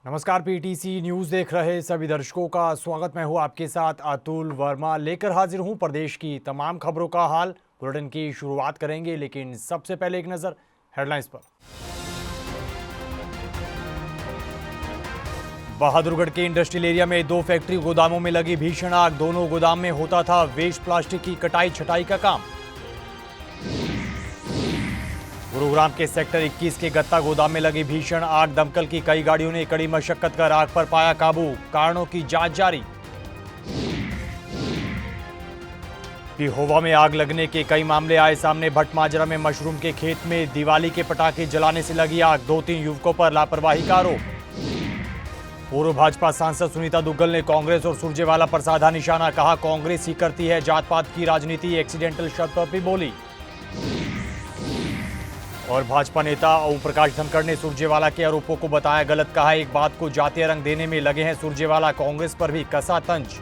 नमस्कार, PTC news देख रहे सभी दर्शकों का स्वागत। मैं हूं आपके साथ अतुल वर्मा, लेकर हाजिर हूं प्रदेश की तमाम खबरों का हाल। बुलेटिन की शुरुआत करेंगे, लेकिन सबसे पहले एक नज़र हेडलाइंस पर। बहादुरगढ़ के इंडस्ट्रियल एरिया में 2 फैक्ट्री गोदामों में लगी भीषण आग। दोनों गोदाम में होता था वेस्ट प्लास्टिक की कटाई छटाई का काम। गुरुग्राम के सेक्टर 21 के गत्ता गोदाम में लगी भीषण आग। दमकल की कई गाड़ियों ने कड़ी मशक्कत कर आग पर पाया काबू। कारणों की जांच जारी। पिहोवा में आग लगने के कई मामले आए सामने। भटमाजरा में मशरूम के खेत में दिवाली के पटाखे जलाने से लगी आग। 2-3 युवकों पर लापरवाही का आरोप। पूर्व भाजपा सांसद सुनीता दुग्गल ने कांग्रेस और सुरजेवाला पर साधा निशाना। कहा, कांग्रेस ही करती है जात पात की राजनीति। एक्सीडेंटल शब्द पर भी बोली। और भाजपा नेता ओम प्रकाश धनखड़ ने सुरजेवाला के आरोपों को बताया गलत। कहा, एक बात को जातीय रंग देने में लगे हैं सुरजेवाला। कांग्रेस पर भी कसा तंज।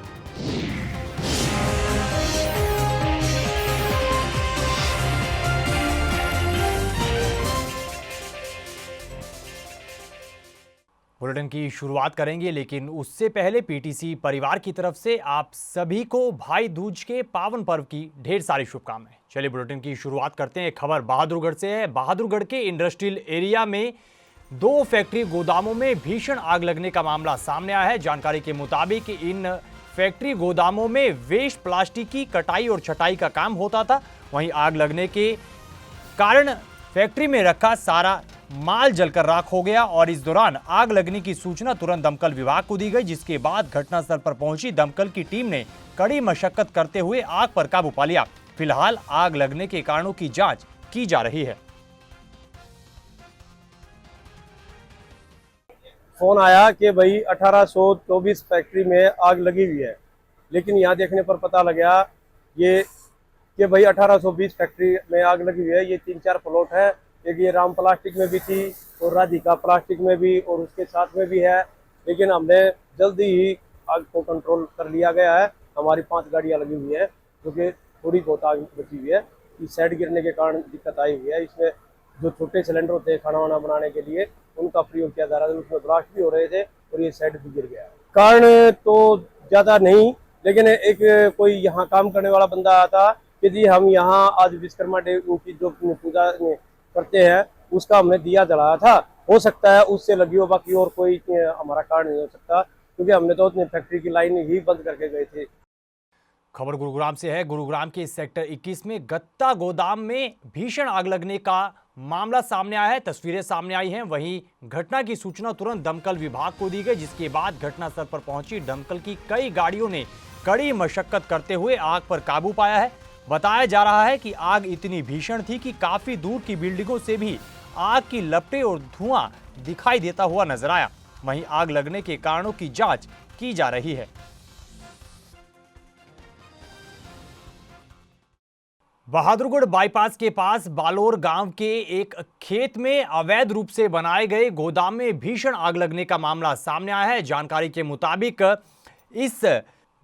बुलेटिन की शुरुआत करेंगे, लेकिन उससे पहले पीटीसी परिवार की तरफ से आप सभी को भाई दूज के पावन पर्व की ढेर सारी शुभकामनाएं। चलिए बुलेटिन की शुरुआत करते हैं। खबर बहादुरगढ़ से है। बहादुरगढ़ के इंडस्ट्रियल एरिया में 2 फैक्ट्री गोदामों में भीषण आग लगने का मामला सामने आया है। जानकारी के मुताबिक इन फैक्ट्री गोदामों में वेस्ट प्लास्टिक की कटाई और छटाई का काम होता था। वहीं आग लगने के कारण फैक्ट्री में रखा सारा माल जलकर राख हो गया और इस दौरान आग लगने की सूचना तुरंत दमकल विभाग को दी गई, जिसके बाद घटनास्थल पर पहुंची दमकल की टीम ने कड़ी मशक्कत करते हुए आग पर काबू पा लिया। फिलहाल आग लगने के कारणों की जांच की जा रही है। फोन आया कि भाई 1824 फैक्ट्री में आग लगी हुई है, लेकिन यहाँ देखने पर पता लगा ये कि भाई 1820 फैक्ट्री में आग लगी हुई है। ये 3-4 प्लॉट है। एक ये राम प्लास्टिक में भी थी और राधिका प्लास्टिक में भी और उसके साथ में भी है, लेकिन हमने जल्दी ही आग को कंट्रोल कर लिया गया है। हमारी 5 गाड़ियाँ लगी हुई है, क्योंकि थोड़ी बहुत आग बची हुई है। इस साइड गिरने के कारण दिक्कत आई हुई है। इसमें जो छोटे सिलेंडर होते हैं खाना वाना बनाने के लिए, उनका प्रयोग किया जा रहा था। उसमें ब्लास्ट भी हो रहे थे और ये साइड भी गिर गया। कारण तो ज़्यादा नहीं, लेकिन एक कोई यहाँ काम करने वाला बंदा आया था कि जी हम यहाँ आज विश्वकर्मा डे की जो पूजा करते हैं उसका हमने दिया जलाया था। हो सकता है उससे लगी हो, बाकी और कोई हमारा कारण नहीं हो सकता, क्योंकि हमने तो अपनी फैक्ट्री की लाइन ही बंद करके गए थे। खबर गुरुग्राम से है। गुरुग्राम के सेक्टर 21 में गत्ता गोदाम में भीषण आग लगने का मामला सामने आया है। तस्वीरें सामने आई हैं। वहीं घटना की सूचना तुरंत दमकल विभाग को दी गई, जिसके बाद घटनास्थल पर पहुंची दमकल की कई गाड़ियों ने कड़ी मशक्कत करते हुए आग पर काबू पाया है। बताया जा रहा है कि आग इतनी भीषण थी कि काफी दूर की बिल्डिंगों से भी आग की लपटें और धुआं दिखाई देता हुआ नजर आया। वहीं आग लगने के कारणों की जांच की जा रही है। बहादुरगढ़ बाईपास के पास बालोर गांव के एक खेत में अवैध रूप से बनाए गए गोदाम में भीषण आग लगने का मामला सामने आया है। जानकारी के मुताबिक इस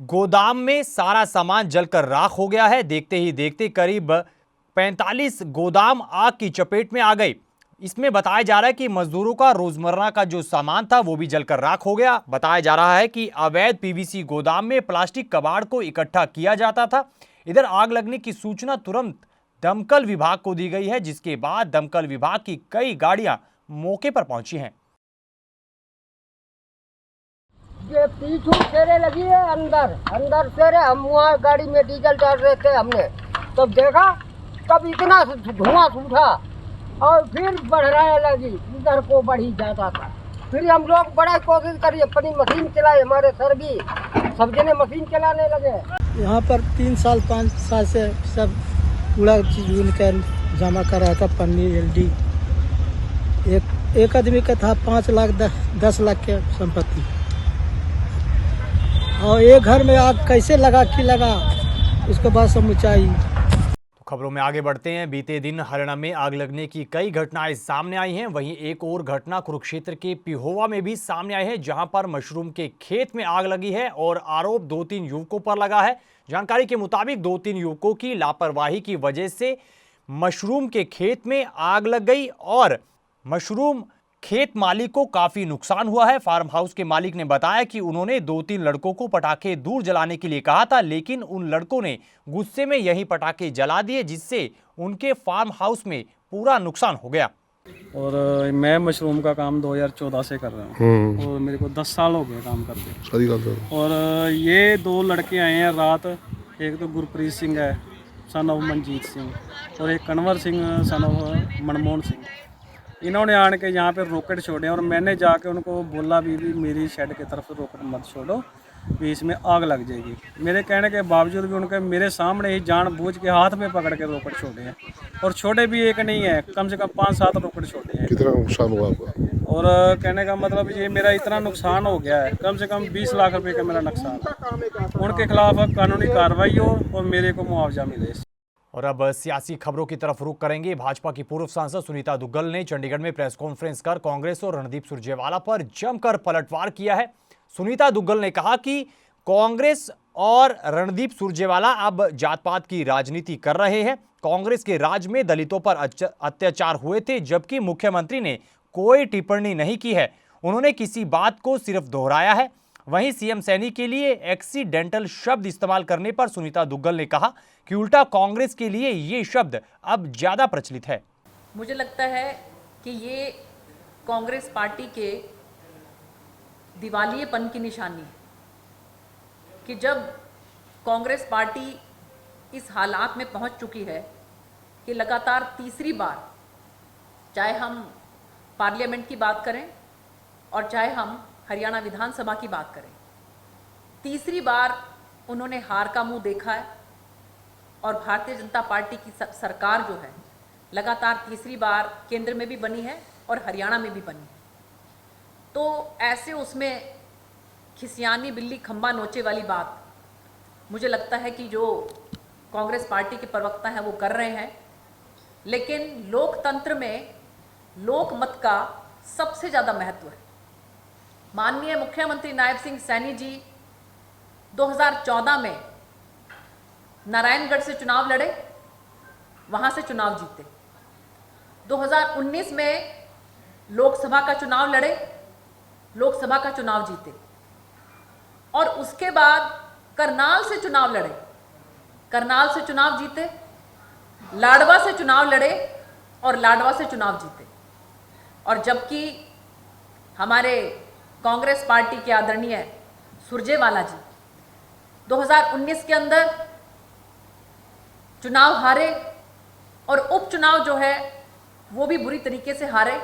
गोदाम में सारा सामान जलकर राख हो गया है। देखते ही देखते करीब 45 गोदाम आग की चपेट में आ गए। इसमें बताया जा रहा है कि मजदूरों का रोजमर्रा का जो सामान था वो भी जलकर राख हो गया। बताया जा रहा है कि अवैध पीवीसी गोदाम में प्लास्टिक कबाड़ को इकट्ठा किया जाता था। इधर आग लगने की सूचना तुरंत दमकल विभाग को दी गई है, जिसके बाद दमकल विभाग की कई गाड़ियां मौके पर पहुंची हैं। ये पीछू फेरे लगी है अंदर फेरे। हम वहाँ गाड़ी में डीजल डाल रहे थे, हमने तब देखा तब इतना धुआं उठा और फिर बढ़ने लगी, इधर को बढ़ी जाता था। फिर हम लोग बड़ा कोशिश करी, अपनी मशीन चलाई, हमारे सर भी सब जने मशीन चलाने लगे। यहाँ पर 3 साल 5 साल से सब कूड़ा चीज उनकर जमा कर रहा था, पन्नी एलडी। एक आदमी का था 5 लाख 10 लाख के संपत्ति। और एक घर में आग कैसे लगा कि लगा, उसके बाद समुचाई। तो खबरों में आगे बढ़ते हैं। बीते दिन हरियाणा में आग लगने की कई घटनाएं सामने आई हैं। वहीं एक और घटना कुरुक्षेत्र के पिहोवा में भी सामने आई है, जहां पर मशरूम के खेत में आग लगी है और आरोप 2-3 युवकों पर लगा है। जानकारी के मुताबिक 2-3 युवकों की लापरवाही की वजह से मशरूम के खेत में आग लग गई और मशरूम खेत मालिक को काफी नुकसान हुआ है। फार्म हाउस के मालिक ने बताया कि उन्होंने 2-3 लड़कों को पटाखे दूर जलाने के लिए कहा था, लेकिन उन लड़कों ने गुस्से में यही पटाखे जला दिए, जिससे उनके फार्म हाउस में पूरा नुकसान हो गया। और मैं मशरूम का काम 2014 से कर रहा हूँ और मेरे को 10 साल हो गए काम करते। और ये 2 लड़के आए हैं रात, एक तो गुरप्रीत सिंह है सन ऑफ मनजीत सिंह और एक कन्वर सिंह सन ऑफ मनमोहन सिंह। इन्होंने आन के यहाँ पे रॉकेट छोड़े और मैंने जाके उनको बोला भी मेरी शेड की तरफ से रॉकेट मत छोड़ो, भी इसमें आग लग जाएगी। मेरे कहने के बावजूद भी उनके मेरे सामने ही जानबूझ के हाथ में पकड़ के रॉकेट छोड़े हैं और छोड़े भी एक नहीं है, कम से कम 5-7 रॉकेट छोड़े हैं। कितना नुकसान हुआ आपका? और कहने का मतलब ये मेरा इतना नुकसान हो गया है, कम से कम 20 लाख रुपए का मेरा नुकसान। उनके खिलाफ कानूनी कार्रवाई हो और मेरे को मुआवजा मिले। और अब सियासी खबरों की तरफ रुख करेंगे। भाजपा की पूर्व सांसद सुनीता दुग्गल ने चंडीगढ़ में प्रेस कॉन्फ्रेंस कर कांग्रेस और रणदीप सुरजेवाला पर जमकर पलटवार किया है। सुनीता दुग्गल ने कहा कि कांग्रेस और रणदीप सुरजेवाला अब जात पात की राजनीति कर रहे हैं। कांग्रेस के राज में दलितों पर अत्याचार हुए थे, जबकि मुख्यमंत्री ने कोई टिप्पणी नहीं की है। उन्होंने किसी बात को सिर्फ दोहराया है। वहीं सीएम सैनी के लिए एक्सीडेंटल शब्द इस्तेमाल करने पर सुनीता दुग्गल ने कहा कि उल्टा कांग्रेस के लिए ये शब्द अब ज्यादा प्रचलित है। मुझे लगता है कि ये कांग्रेस पार्टी के दिवालियेपन की निशानी है कि जब कांग्रेस पार्टी इस हालात में पहुंच चुकी है कि लगातार तीसरी बार, चाहे हम पार्लियामेंट की बात करें और चाहे हम हरियाणा विधानसभा की बात करें, तीसरी बार उन्होंने हार का मुंह देखा है और भारतीय जनता पार्टी की सरकार जो है लगातार तीसरी बार केंद्र में भी बनी है और हरियाणा में भी बनी है। तो ऐसे उसमें खिसियानी बिल्ली खंबा नोचे वाली बात मुझे लगता है कि जो कांग्रेस पार्टी के प्रवक्ता हैं वो कर रहे हैं। लेकिन लोकतंत्र में लोकमत का सबसे ज़्यादा महत्व है। माननीय मुख्यमंत्री नायब सिंह सैनी जी 2014 में नारायणगढ़ से चुनाव लड़े, वहां से चुनाव जीते। 2019 में लोकसभा का चुनाव लड़े, लोकसभा का चुनाव जीते और उसके बाद करनाल से चुनाव लड़े, करनाल से चुनाव जीते, लाडवा से चुनाव लड़े और लाडवा से चुनाव जीते। और जबकि हमारे कांग्रेस पार्टी के आदरणीय सुरजेवाला जी 2019 के अंदर चुनाव हारे और उपचुनाव जो है वो भी बुरी तरीके से हारे।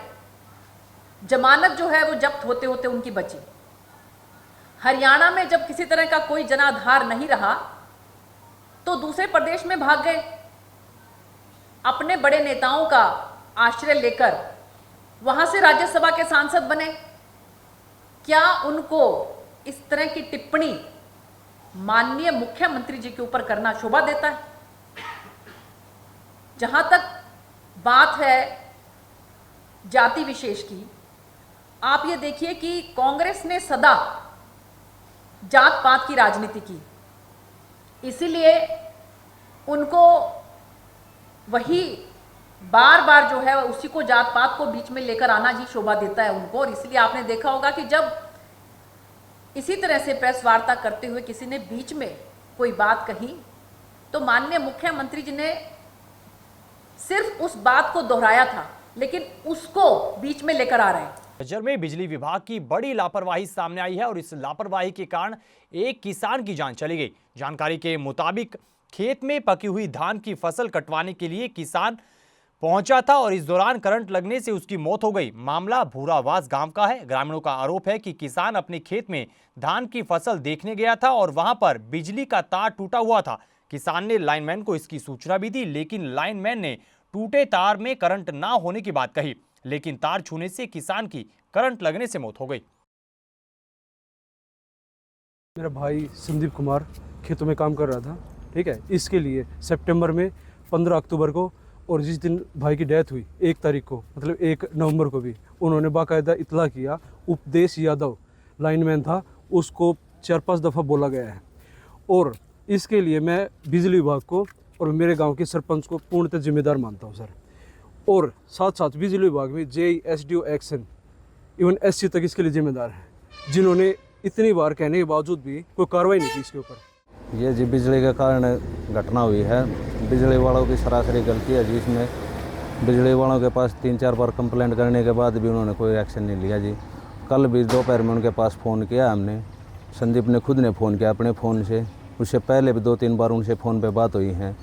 जमानत जो है वो जब्त होते होते उनकी बची। हरियाणा में जब किसी तरह का कोई जनाधार नहीं रहा तो दूसरे प्रदेश में भाग गए, अपने बड़े नेताओं का आश्रय लेकर वहां से राज्यसभा के सांसद बने। क्या उनको इस तरह की टिप्पणी माननीय मुख्यमंत्री जी के ऊपर करना शोभा देता है? जहां तक बात है जाति विशेष की, आप ये देखिए कि कांग्रेस ने सदा जात पात की राजनीति की, इसीलिए उनको वही बार बार जो है उसी को जात पात को बीच में लेकर आना ही शोभा देता है उनको। और इसलिए आपने देखा होगा कि जब इसी तरह से प्रेस वार्ता करते हुए किसी ने बीच में कोई बात कही तो माननीय मुख्यमंत्री जी ने सिर्फ उस बात को दोहराया था, लेकिन उसको बीच में लेकर आ रहे हैं। झज्जर में बिजली विभाग की बड़ी लापरवाही सामने आई है और इस लापरवाही के कारण एक किसान की जान चली गई। जानकारी के मुताबिक खेत में पकी हुई धान की फसल कटवाने के लिए किसान पहुंचा था और इस दौरान करंट लगने से उसकी मौत हो गई। मामला भूरावास गांव का है। ग्रामीणों का आरोप है कि किसान अपने खेत में धान की फसल देखने गया था और वहां पर बिजली का तार टूटा हुआ था। किसान ने लाइनमैन को इसकी सूचना भी दी, लेकिन लाइनमैन ने टूटे तार में करंट ना होने की बात कही, लेकिन तार छूने से किसान की करंट लगने से मौत हो गई। मेरा भाई संदीप कुमार खेतों में काम कर रहा था, ठीक है। इसके लिए सितंबर में 15 अक्टूबर को और जिस दिन भाई की डेथ हुई 1 तारीख को, मतलब 1 नवंबर को भी उन्होंने बाकायदा इतला किया। उपदेश यादव लाइनमैन था, उसको 4-5 दफ़ा बोला गया है। और इसके लिए मैं बिजली विभाग को और मेरे गांव के सरपंच को पूर्णतः जिम्मेदार मानता हूं सर। और साथ साथ बिजली विभाग में JE SDO action even SC तक इसके लिए जिम्मेदार है, जिन्होंने इतनी बार कहने के बावजूद भी कोई कार्रवाई नहीं की इसके ऊपर। ये जी बिजली के कारण घटना हुई है, बिजली वालों की सरासरी गलती है जी। इसमें बिजली वालों के पास 3-4 बार कंप्लेंट करने के बाद भी उन्होंने कोई एक्शन नहीं लिया जी। कल भी दोपहर में उनके पास फ़ोन किया हमने, संदीप ने खुद ने फ़ोन किया अपने फ़ोन से। उससे पहले भी 2-3 बार उनसे फ़ोन पे बात हुई है,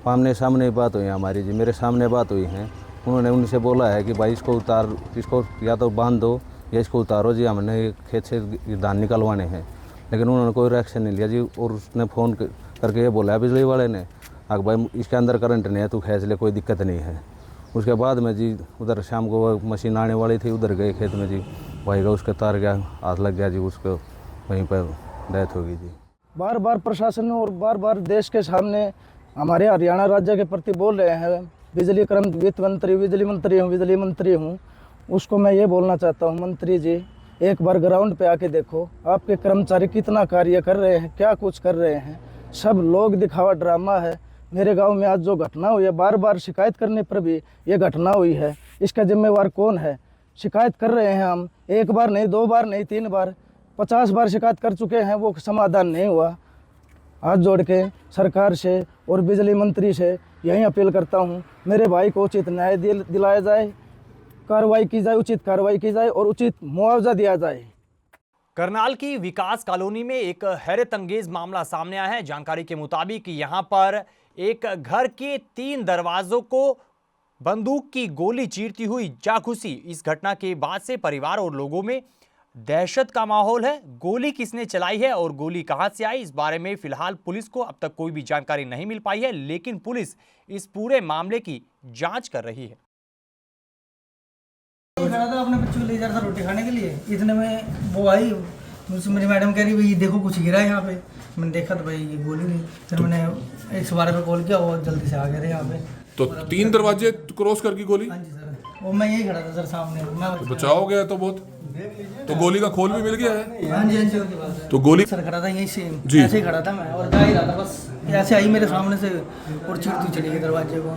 आमने सामने बात हुई है हमारी जी, मेरे सामने बात हुई है। उन्होंने उनसे बोला है कि भाई इसको उतार, इसको या तो बांध दो या इसको उतारो जी, हमने खेत से धान निकलवाने हैं। लेकिन उन्होंने कोई रिएक्शन नहीं लिया जी। और उसने फ़ोन करके ये बोला बिजली वाले ने, अगर भाई इसके अंदर करंट नहीं है तो खींच ले, कोई दिक्कत नहीं है। उसके बाद में जी उधर शाम को मशीन आने वाली थी, उधर गए खेत में जी, भाई का उसके तार गया, हाथ लग गया जी, उसको वहीं पर डेथ होगी जी। बार बार प्रशासन और बार बार देश के सामने हमारे हरियाणा राज्य के प्रति बोल रहे हैं, बिजली क्रम वित्त मंत्री, बिजली मंत्री हूँ। उसको मैं ये बोलना चाहता हूँ, मंत्री जी एक बार ग्राउंड पे आके देखो, आपके कर्मचारी कितना कार्य कर रहे हैं, क्या कुछ कर रहे हैं। सब लोग दिखावा ड्रामा है। मेरे गांव में आज जो घटना हुई है, बार बार शिकायत करने पर भी ये घटना हुई है, इसका जिम्मेवार कौन है? शिकायत कर रहे हैं हम, 1 बार नहीं, 2 बार नहीं, 3 बार, 50 बार शिकायत कर चुके हैं, वो समाधान नहीं हुआ। हाथ जोड़ के सरकार से और बिजली मंत्री से यही अपील करता हूँ, मेरे भाई को उचित न्याय दिलाया जाए, कार्रवाई की जाए, उचित कार्रवाई की जाए और उचित मुआवजा दिया जाए। करनाल की विकास कॉलोनी में एक हैरत अंगेज मामला सामने आया है। जानकारी के मुताबिक यहां पर एक घर के 3 दरवाजों को बंदूक की गोली चीरती हुई जा घुसी। इस घटना के बाद से परिवार और लोगों में दहशत का माहौल है। गोली किसने चलाई है और गोली कहां से आई, इस बारे में फिलहाल पुलिस को अब तक कोई भी जानकारी नहीं मिल पाई है, लेकिन पुलिस इस पूरे मामले की जांच कर रही है। खड़ा था, अपने बच्चों को ले जा रहा था रोटी खाने के लिए, इतने में वो आई, मुझसे मेरी मैडम कह रही भाई देखो कुछ गिरा है यहाँ पे। मैंने देखा तो भाई ये गोली नहीं। फिर मैंने 112 पे कॉल किया, वो जल्दी से आ गए थे यहाँ पे। तो 3 दरवाजे क्रॉस करके गोली? हाँ जी सर, वो मैं यही खड़ा था सर सामने। मैं बचाव गया तो बहुत, तो गोली का खोल भी मिल गया है? हाँ जी हाँ जी। तो गोली सर खड़ा था यहीं से, जी। ऐसे ही खड़ा था मैं और जा ही रहा था, बस ऐसे आई मेरे सामने से और चिड़ती चढ़ी गई दरवाजे को,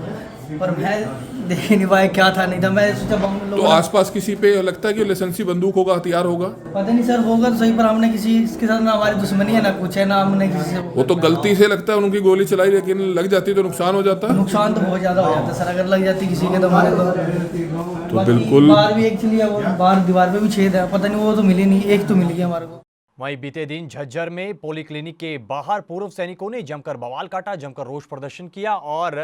पर मैं देख ही नहीं पाया क्या था नहीं था। मैं सोचा तो आसपास किसी पे लगता है कि लाइसेंसी बंदूक होगा, हथियार होगा? पता नहीं सर, होगा तो सही, पर हमने किसी के साथ ना हमारी दुश्मनी है ना कुछ है, ना हमने किसी से। वो तो गलती से लगता है उनकी गोली चलाई, लेकिन लग जाती तो नुकसान हो जाता है। नुकसान तो बहुत ज्यादा हो जाता है सर, अगर लग जाती किसी के तो हमारे तो बिल्कुल। बाहर भी एक चली है, वो बाहर दीवार पे भी छेद है, पता नहीं वो तो मिली नहीं, एक तो मिल गया हमारे को। वहीं बीते दिन झज्जर में पॉलीक्लिनिक के बाहर पूर्व सैनिकों ने जमकर बवाल काटा, जमकर रोष प्रदर्शन किया और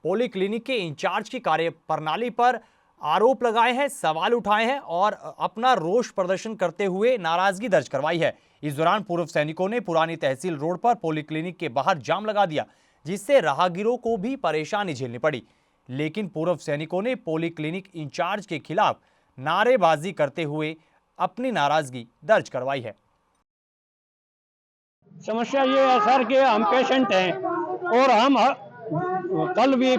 पॉलीक्लिनिक के इंचार्ज की कार्यप्रणाली पर आरोप लगाए हैं, सवाल उठाए हैं और अपना रोष प्रदर्शन करते हुए नाराजगी दर्ज करवाई है। इस दौरान पूर्व सैनिकों ने पुरानी तहसील रोड पर पॉलीक्लिनिक के बाहर जाम लगा दिया, जिससे राहगीरों को भी परेशानी झेलनी पड़ी। लेकिन पूर्व सैनिकों ने पॉलीक्लिनिक इंचार्ज के खिलाफ नारेबाजी करते हुए अपनी नाराजगी दर्ज करवाई है। समस्या ये है सर कि हम पेशेंट हैं और हम कल भी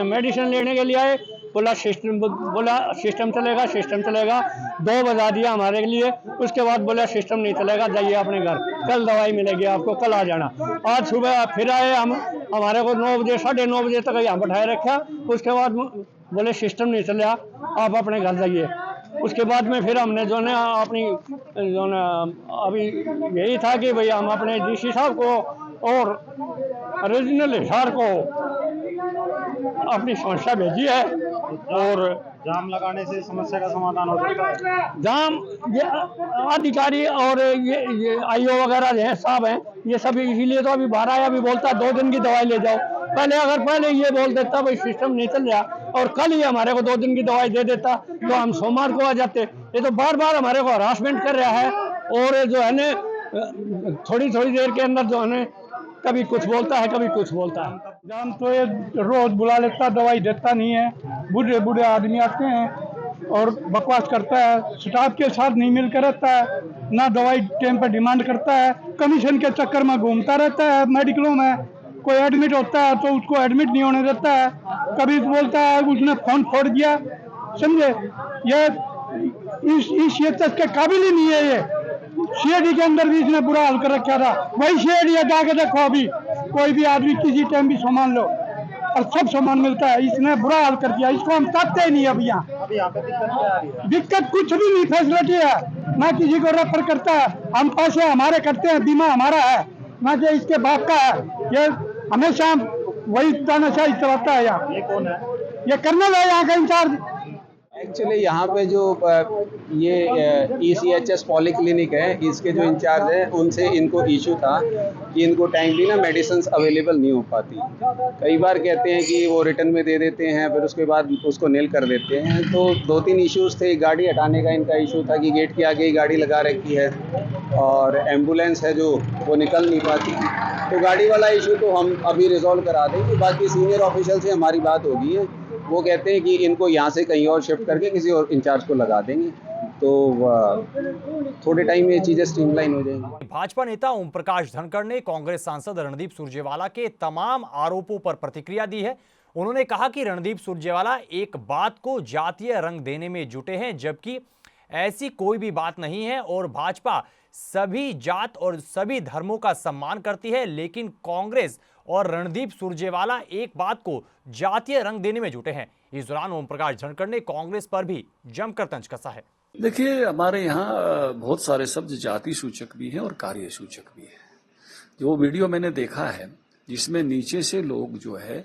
मेडिसिन लेने के लिए आए, बोला सिस्टम चलेगा। 2 बजा दिया हमारे लिए, उसके बाद बोला सिस्टम नहीं चलेगा, जाइए अपने घर, कल दवाई मिलेगी आपको, कल आ जाना। आज सुबह फिर आए हम, हमारे को 9 बजे 9:30 बजे तक यहाँ बैठाए रखा। उसके बाद बोले सिस्टम नहीं चला, आप अपने घर जाइए। उसके बाद में फिर हमने जो है अपनी जो है अभी यही था कि भाई हम अपने डीसी साहब को और रीजनल हिसार को अपनी समस्या भेजी है और जाम लगाने से समस्या का समाधान हो सकता है। जाम ये अधिकारी और ये आईओ वगैरह हैं साहब हैं, ये सब इसीलिए तो अभी बाहर आया, अभी बोलता है 2 दिन की दवाई ले जाओ। पहले ये बोल देता भाई सिस्टम नहीं चल रहा और कल ही हमारे को 2 दिन की दवाई दे देता तो हम सोमवार को आ जाते। ये तो बार बार हमारे को हरासमेंट कर रहा है और जो है ना थोड़ी देर के अंदर जो है ना कभी कुछ बोलता है, कभी कुछ बोलता है। जाम तो ये रोज बुला लेता, दवाई देता नहीं है। बूढ़े आदमी आते हैं और बकवास करता है, स्टाफ के साथ नहीं मिलकर रहता है, ना दवाई टाइम पर डिमांड करता है, कमीशन के चक्कर में घूमता रहता है। मेडिकलों में कोई एडमिट होता है तो उसको एडमिट नहीं होने देता है, कभी बोलता है उसने फोन फोड़ दिया, समझे। ये इस के काबिल ही नहीं है। ये सीआईडी के अंदर भी इसने बुरा हाल कर रखा था। वही सीआईडी जाके देखो, अभी कोई भी आदमी किसी टाइम भी सामान लो, और सब सामान मिलता है। इसने बुरा हाल कर दिया, इसको हम करते ही नहीं। अब यहाँ दिक्कत कुछ भी नहीं, फैसिलिटी है ना, किसी को रेफर करता है, हम पैसे हमारे करते हैं, बीमा हमारा है ना कि इसके बाप का है। ये हमेशा वही तानाशाही चलाता है यहाँ। ये कौन है? ये कर्नल है यहाँ का इंचार्ज। एक्चुअली यहाँ पे जो ये ECHS पॉलीक्लिनिक है, इसके जो इंचार्ज हैं उनसे इनको इशू था कि इनको टाइमली ना मेडिसिन्स अवेलेबल नहीं हो पाती। कई बार कहते हैं कि वो रिटर्न में दे देते हैं, फिर उसके बाद उसको नील कर देते हैं। तो 2-3 इश्यूज थे। गाड़ी हटाने का इनका इशू था कि गेट के आगे ही गाड़ी लगा रखी है और एम्बुलेंस है जो वो निकल नहीं पाती। तो गाड़ी वाला इशू तो हम अभी रिजॉल्व करा देंगे। बाकी सीनियर ऑफिशियल से हमारी बात होगी है, वो कहते हैं कि इनको यहाँ से कहीं और शिफ्ट करके किसी और इंचार्ज को लगा देंगे, तो थोड़े टाइम में ये चीजें स्ट्रीमलाइन हो जाएंगी। भाजपा नेता ओम प्रकाश धनखड़ ने कांग्रेस सांसद रणदीप सुरजेवाला के तमाम आरोपों पर प्रतिक्रिया दी है। उन्होंने कहा कि रणदीप सुरजेवाला एक बात को जातीय रंग देने में जुटे हैं, जबकि ऐसी कोई भी बात नहीं है और भाजपा सभी जात और सभी धर्मों का सम्मान करती है, लेकिन कांग्रेस और रणदीप सुरजेवाला एक बात को जातीय रंग देने में जुटे हैं। इस दौरान ओम प्रकाश धनखड़ ने कांग्रेस पर भी जमकर तंज कसा है। देखिए, हमारे यहाँ बहुत सारे शब्द जाति सूचक भी हैं और कार्य सूचक भी है। जो वीडियो मैंने देखा है जिसमें नीचे से लोग जो है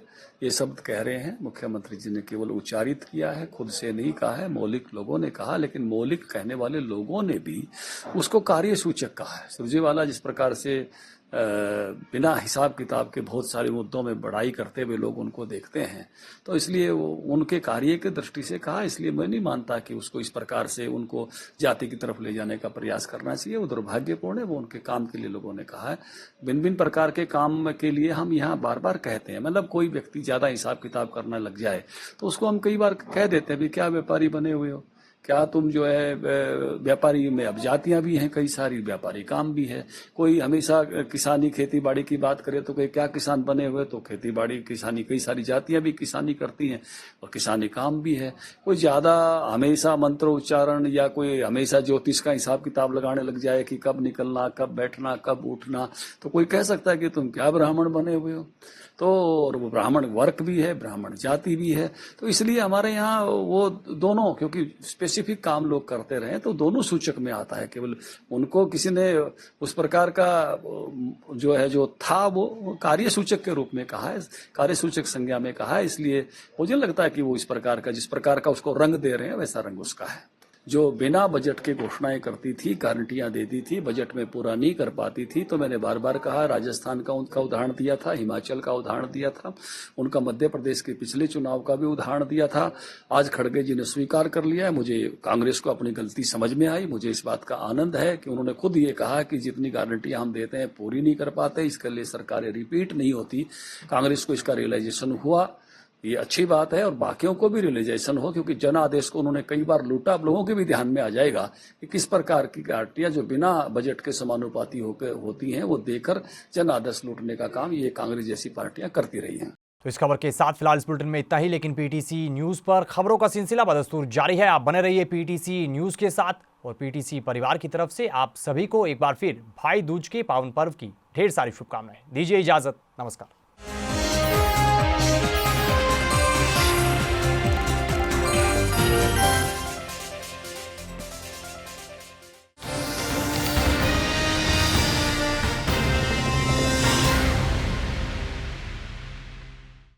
ये शब्द कह रहे हैं, मुख्यमंत्री जी ने केवल उच्चारित किया है, खुद से नहीं कहा है, मौलिक लोगों ने कहा, लेकिन मौलिक कहने वाले लोगों ने भी उसको कार्य सूचक कहा है। सुरजेवाला जिस प्रकार से बिना हिसाब किताब के बहुत सारे मुद्दों में बड़ाई करते हुए लोग उनको देखते हैं, तो इसलिए वो उनके कार्य की दृष्टि से कहा। इसलिए मैं नहीं मानता कि उसको इस प्रकार से उनको जाति की तरफ ले जाने का प्रयास करना चाहिए। वो दुर्भाग्यपूर्ण है। वो उनके काम के लिए लोगों ने कहा है। भिन्न भिन्न प्रकार के काम के लिए हम यहाँ बार बार कहते हैं, मतलब कोई व्यक्ति ज्यादा हिसाब किताब करना लग जाए तो उसको हम कई बार कह देते हैं, क्या व्यापारी बने हुए हो, क्या तुम जो है व्यापारी में अब जातियां भी हैं, कई सारी व्यापारी काम भी है। कोई हमेशा किसानी खेती बाड़ी की बात करे तो कोई क्या किसान बने हुए, तो खेती बाड़ी किसानी कई सारी जातियां भी किसानी करती हैं और किसानी काम भी है। कोई ज्यादा हमेशा मंत्र उच्चारण या कोई हमेशा ज्योतिष का हिसाब किताब लगाने लग जाए कि कब निकलना, कब बैठना, कब उठना, तो कोई कह सकता है कि तुम क्या ब्राह्मण बने हुए हो। तो और वो ब्राह्मण वर्ग भी है, ब्राह्मण जाति भी है। तो इसलिए हमारे यहाँ वो दोनों, क्योंकि स्पेसिफिक काम लोग करते रहे तो दोनों सूचक में आता है। केवल उनको किसी ने उस प्रकार का जो है जो था वो कार्य सूचक के रूप में कहा है, कार्य सूचक संज्ञा में कहा है। इसलिए मुझे लगता है कि वो इस प्रकार का, जिस प्रकार का उसको रंग दे रहे हैं वैसा रंग उसका है। जो बिना बजट के घोषणाएं करती थी, गारंटियां देती थी, बजट में पूरा नहीं कर पाती थी, तो मैंने बार बार कहा, राजस्थान का उनका उदाहरण दिया था, हिमाचल का उदाहरण दिया था, उनका मध्य प्रदेश के पिछले चुनाव का भी उदाहरण दिया था। आज खड़गे जी ने स्वीकार कर लिया है। मुझे कांग्रेस को अपनी गलती समझ में आई। मुझे इस बात का आनंद है कि उन्होंने खुद ये कहा कि जितनी गारंटियां हम देते हैं पूरी नहीं कर पाते, इसके लिए सरकारें रिपीट नहीं होती। कांग्रेस को इसका रियलाइजेशन हुआ, ये अच्छी बात है, और बाकियों को भी रियलाइजेशन हो, क्योंकि जन आदेश को उन्होंने कई बार लूटा। अब लोगों के भी ध्यान में आ जाएगा कि किस प्रकार की गारंटियां जो बिना बजट के समानुपाती होती हैं वो देकर जन आदेश लूटने का काम ये कांग्रेस जैसी पार्टियां करती रही हैं। तो इस खबर के साथ फिलहाल इस बुलेटिन में इतना ही, लेकिन पीटीसी न्यूज पर खबरों का सिलसिला बदस्तूर जारी है। आप बने रहिए पीटीसी न्यूज के साथ, और पीटीसी परिवार की तरफ से आप सभी को एक बार फिर भाई दूज के पावन पर्व की ढेर सारी शुभकामनाएं। दीजिए इजाजत, नमस्कार।